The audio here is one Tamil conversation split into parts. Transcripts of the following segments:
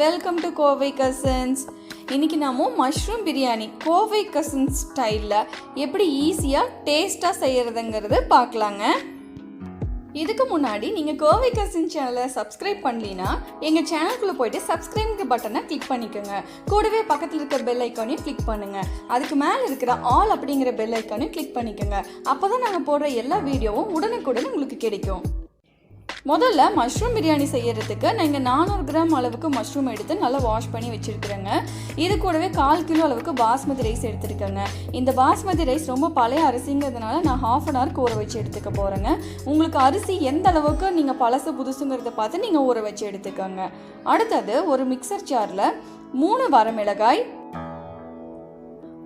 Welcome to Kovai cousins. இன்றைக்கி நாம மஷ்ரூம் பிரியாணி கோவை கசின்ஸ் ஸ்டைலில் எப்படி ஈஸியாக டேஸ்ட்டாக செய்கிறதுங்கிறது பார்க்கலாங்க. இதுக்கு முன்னாடி நீங்கள் கோவை கசின் சேனலை சப்ஸ்கிரைப் பண்ணலினா எங்கள் சேனலுக்குள்ளே போய்ட்டு சப்ஸ்கிரைப் பட்டனை கிளிக் பண்ணிக்கோங்க. கூடவே பக்கத்தில் இருக்கிற பெல் ஐக்கானையும் கிளிக் பண்ணுங்கள். அதுக்கு மேலே இருக்கிற ஆல் அப்படிங்கிற பெல் ஐக்கானையும் கிளிக் பண்ணிக்கோங்க. அப்போ தான் நாங்கள் போடுற எல்லா வீடியோவும் உடனுக்குடன் உங்களுக்கு கிடைக்கும். முதல்ல மஷ்ரூம் பிரியாணி செய்கிறதுக்கு நாங்கள் 400 கிராம் அளவுக்கு மஷ்ரூம் எடுத்து நல்லா வாஷ் பண்ணி வச்சுருக்குறேங்க. இது கூடவே 1/4 கிலோ அளவுக்கு பாஸ்மதி ரைஸ் எடுத்துருக்கேங்க. இந்த பாஸ்மதி ரைஸ் ரொம்ப பழைய அரிசிங்கிறதுனால நான் 1/2 அன் ஹவர் ஊற வச்சு எடுத்துக்க போகிறேங்க. உங்களுக்கு அரிசி எந்த அளவுக்கு நீங்கள் பழசு புதுசுங்கிறத பார்த்து நீங்கள் ஊற வச்சு எடுத்துக்கோங்க. அடுத்தது ஒரு மிக்சர் ஜாரில் 3 வரமிளகாய்,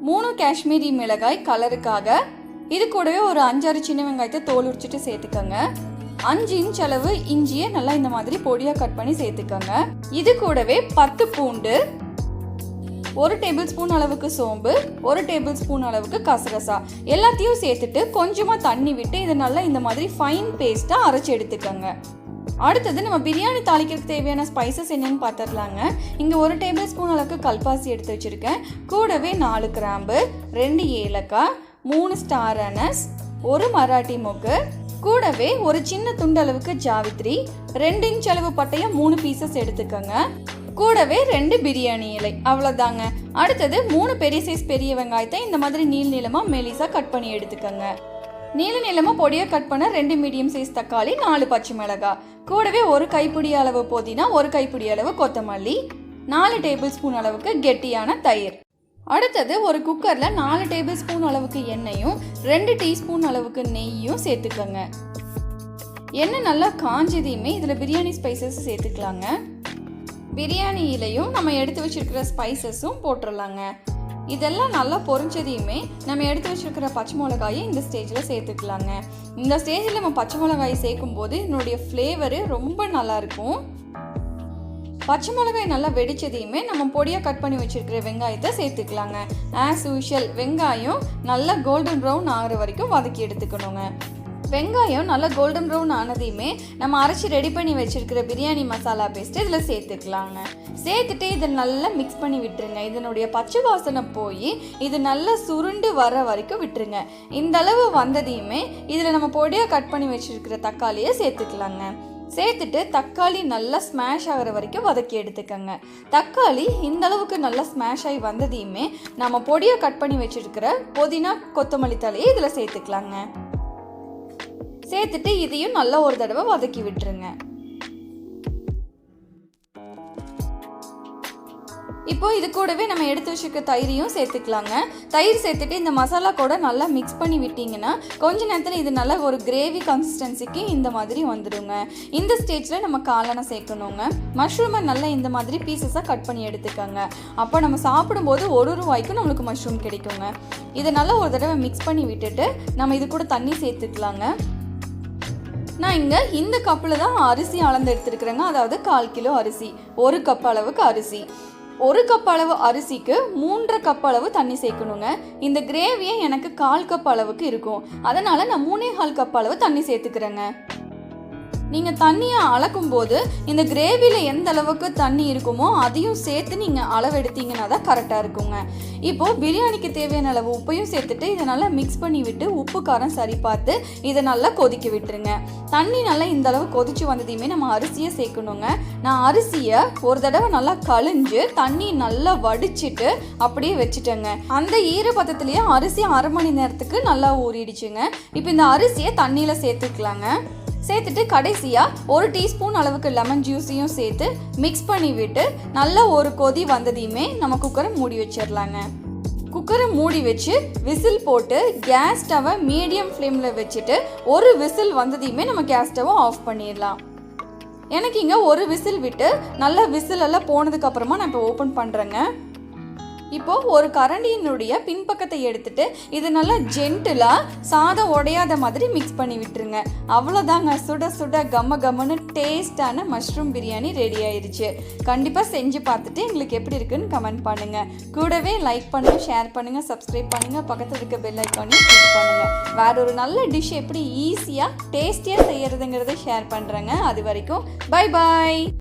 3 காஷ்மீரி மிளகாய் கலருக்காக, இது கூடவே ஒரு 5-6 சின்ன வெங்காயத்தை தோல் உரிச்சிட்டு சேர்த்துக்கோங்க. 5 இன்ச் அளவு இஞ்சியை நல்லா இந்த மாதிரி பொடியாக கட் பண்ணி சேர்த்துக்கோங்க. இது கூடவே 10 பூண்டு, 1 டேபிள் ஸ்பூன் அளவுக்கு சோம்பு, 1 டேபிள் ஸ்பூன் அளவுக்கு கசகசா எல்லாத்தையும் சேர்த்துட்டு கொஞ்சமாக தண்ணி விட்டு இதை நல்லா இந்த மாதிரி ஃபைன் பேஸ்ட்டாக அரைச்சி எடுத்துக்கோங்க. அடுத்தது நம்ம பிரியாணி தாளிக்கிறதுக்கு தேவையான ஸ்பைசஸ் என்னென்னு பார்த்துடலாங்க. இங்கே 1 டேபிள் ஸ்பூன் அளவுக்கு கல்பாசி எடுத்து வச்சுருக்கேன். கூடவே 4 கிராம்பு, 2 ஏலக்காய், 3 ஸ்டார் அனஸ், 1 மராட்டி மொக்கு, கூடவே ஒரு சின்ன துண்டு அளவுக்கு ஜாவித்ரி, 2 இன்ச் அளவு பட்டையை 3 பீசஸ் எடுத்துக்கோங்க. கூடவே 2 பிரியாணி இலை, அவ்வளோதாங்க. அடுத்தது 3 பெரிய சைஸ் பெரிய வெங்காயத்தை இந்த மாதிரி நீளமாக மெலிசாக கட் பண்ணி எடுத்துக்கோங்க. நீளமாக பொடியாக கட் பண்ண 2 மீடியம் சைஸ் தக்காளி, 4 பச்சை மிளகாய், கூடவே 1 கைப்பிடி அளவு புதினா, 1 கைப்பிடி அளவு கொத்தமல்லி, 4 டேபிள் ஸ்பூன் அளவுக்கு கெட்டியான தயிர். அடுத்தது ஒரு குக்கரில் 4 டேபிள் ஸ்பூன் அளவுக்கு எண்ணெயும் 2 டீஸ்பூன் அளவுக்கு நெய்யும் சேர்த்துக்கோங்க. எண்ணெய் நல்லா காஞ்சதையுமே இதில் பிரியாணி ஸ்பைசஸ் சேர்த்துக்கலாங்க. பிரியாணி இலையும் நம்ம எடுத்து வச்சிருக்கிற ஸ்பைசஸும் போட்டுடலாங்க. இதெல்லாம் நல்லா பொரிஞ்சதையுமே நம்ம எடுத்து வச்சிருக்கிற பச்சை மிளகாயை இந்த ஸ்டேஜில் சேர்த்துக்கலாங்க. இந்த ஸ்டேஜில் நம்ம பச்சை மிளகாயை சேர்க்கும் போது இதனுடைய ஃப்ளேவரு ரொம்ப நல்லாயிருக்கும். பச்சை மிளகாய் நல்லா வெடிச்சதையுமே நம்ம பொடியாக கட் பண்ணி வச்சுருக்கிற வெங்காயத்தை சேர்த்துக்கலாங்க. ஆஸ் யூஷுவல் வெங்காயம் நல்லா கோல்டன் ப்ரௌன் ஆகிற வரைக்கும் வதக்கி எடுத்துக்கணுங்க. வெங்காயம் நல்லா கோல்டன் ப்ரௌன் ஆனதையுமே நம்ம அரைச்சி ரெடி பண்ணி வச்சுருக்கிற பிரியாணி மசாலா பேஸ்ட்டு இதில் சேர்த்துக்கலாங்க. சேர்த்துட்டு இதை நல்லா மிக்ஸ் பண்ணி விட்டுருங்க. இதனுடைய பச்சை வாசனை போய் இது நல்லா சுருண்டு வர வரைக்கும் விட்டுருங்க. இந்த அளவு வந்ததையுமே இதில் நம்ம பொடியாக கட் பண்ணி வச்சுருக்கிற தக்காளியை சேர்த்துக்கலாங்க. சேர்த்துட்டு தக்காளி நல்லா ஸ்மாஷ் ஆகிற வரைக்கும் வதக்கி எடுத்துக்கோங்க. தக்காளி இந்த அளவுக்கு நல்லா ஸ்மாஷ் ஆகி வந்ததையுமே நம்ம பொடியாக கட் பண்ணி வச்சுருக்கிற புதினா கொத்தமல்லி தலையை இதில் சேர்த்துக்கலாங்க. சேர்த்துட்டு இதையும் நல்லா ஒரு தடவை வதக்கி விட்டுருங்க. இப்போ இது கூடவே நம்ம எடுத்து வச்சுருக்க தயிரையும் சேர்த்துக்கலாங்க. தயிர் சேர்த்துட்டு இந்த மசாலா கூட நல்லா மிக்ஸ் பண்ணி விட்டிங்கன்னா கொஞ்ச நேரத்தில் இது நல்லா ஒரு கிரேவி கன்சிஸ்டன்சிக்கு இந்த மாதிரி வந்துடுங்க. இந்த ஸ்டேஜில் நம்ம காளானை சேர்க்கணுங்க. மஷ்ரூமை நல்லா இந்த மாதிரி பீசஸாக கட் பண்ணி எடுத்துக்கோங்க. அப்போ நம்ம சாப்பிடும்போது ஒரு வாய்க்கும் நம்மளுக்கு மஷ்ரூம் கிடைக்குங்க. இதை நல்லா ஒரு தடவை மிக்ஸ் பண்ணி விட்டுட்டு நம்ம இது கூட தண்ணி சேர்த்துக்கலாங்க. நான் இங்கே இந்த கப்பில் தான் அரிசி அளந்து எடுத்துருக்குறேங்க. அதாவது 1/4 கிலோ அரிசி, 1 கப் அளவுக்கு அரிசி. 1 கப் அளவு அரிசிக்கு 3.5 கப் அளவு தண்ணி சேர்க்கணுங்க. இந்த கிரேவியை எனக்கு 1/4 கப் அளவுக்கு இருக்கும். அதனால் நான் 3.25 கப் அளவு தண்ணி சேர்த்துக்கிறேங்க. நீங்கள் தண்ணியை அளக்கும் போது இந்த கிரேவியில் எந்த அளவுக்கு தண்ணி இருக்குமோ அதையும் சேர்த்து நீங்கள் அளவு எடுத்தீங்கன்னா தான் கரெக்டாக இருக்குங்க. இப்போது பிரியாணிக்கு தேவையான அளவு உப்பையும் சேர்த்துட்டு இதை நல்லா மிக்ஸ் பண்ணி விட்டு உப்பு காரம் சரி பார்த்து இதை நல்லா கொதிக்க விட்டுருங்க. தண்ணி நல்லா இந்த அளவு கொதிச்சு வந்ததையுமே நம்ம அரிசியை சேர்க்கணுங்க. நான் அரிசியை ஒரு தடவை நல்லா கழிஞ்சு தண்ணி நல்லா வடிச்சிட்டு அப்படியே வச்சுட்டேங்க. அந்த ஈரப்பதத்துலேயே அரிசி 1/2 மணி நேரத்துக்கு நல்லா ஊறிடுச்சுங்க. இப்போ இந்த அரிசியை தண்ணியில் சேர்த்துக்கலாங்க. சேர்த்துட்டு கடைசியாக 1 டீஸ்பூன் அளவுக்கு லெமன் ஜூஸையும் சேர்த்து மிக்ஸ் பண்ணி விட்டு நல்லா ஒரு கொதி வந்ததையுமே நம்ம குக்கரை மூடி வச்சிடலாங்க. குக்கரை மூடி வச்சு விசில் போட்டு கேஸ் ஸ்டவ்வை மீடியம் ஃப்ளேமில் வச்சுட்டு ஒரு விசில் வந்ததையுமே நம்ம கேஸ் ஸ்டவ்வை ஆஃப் பண்ணிடலாம். எனக்கு இங்கே ஒரு விசில் விட்டு நல்லா விசில் எல்லாம் போனதுக்கப்புறமா நான் இப்போ ஓப்பன் பண்ணுறேங்க. இப்போது ஒரு கரண்டியினுடைய பின்பக்கத்தை எடுத்துட்டு இது நல்லா ஜென்டிலாக சாதம் உடையாத மாதிரி மிக்ஸ் பண்ணி விட்டுருங்க. அவ்வளோதாங்க, சுட சுட கம்மன்னு டேஸ்டான மஷ்ரூம் பிரியாணி ரெடி ஆயிடுச்சு. கண்டிப்பாக செஞ்சு பார்த்துட்டு எங்களுக்கு எப்படி இருக்குன்னு கமெண்ட் பண்ணுங்கள். கூடவே லைக் பண்ணுங்கள், ஷேர் பண்ணுங்கள், சப்ஸ்கிரைப் பண்ணுங்கள், பக்கத்தில் இருக்க பெல் ஐக்கானையும் கிளிக் பண்ணுங்கள். வேற ஒரு நல்ல டிஷ் எப்படி ஈஸியாக டேஸ்டியாக செய்யறதுங்கிறத ஷேர் பண்ணுறேங்க. அது வரைக்கும் பை பாய்.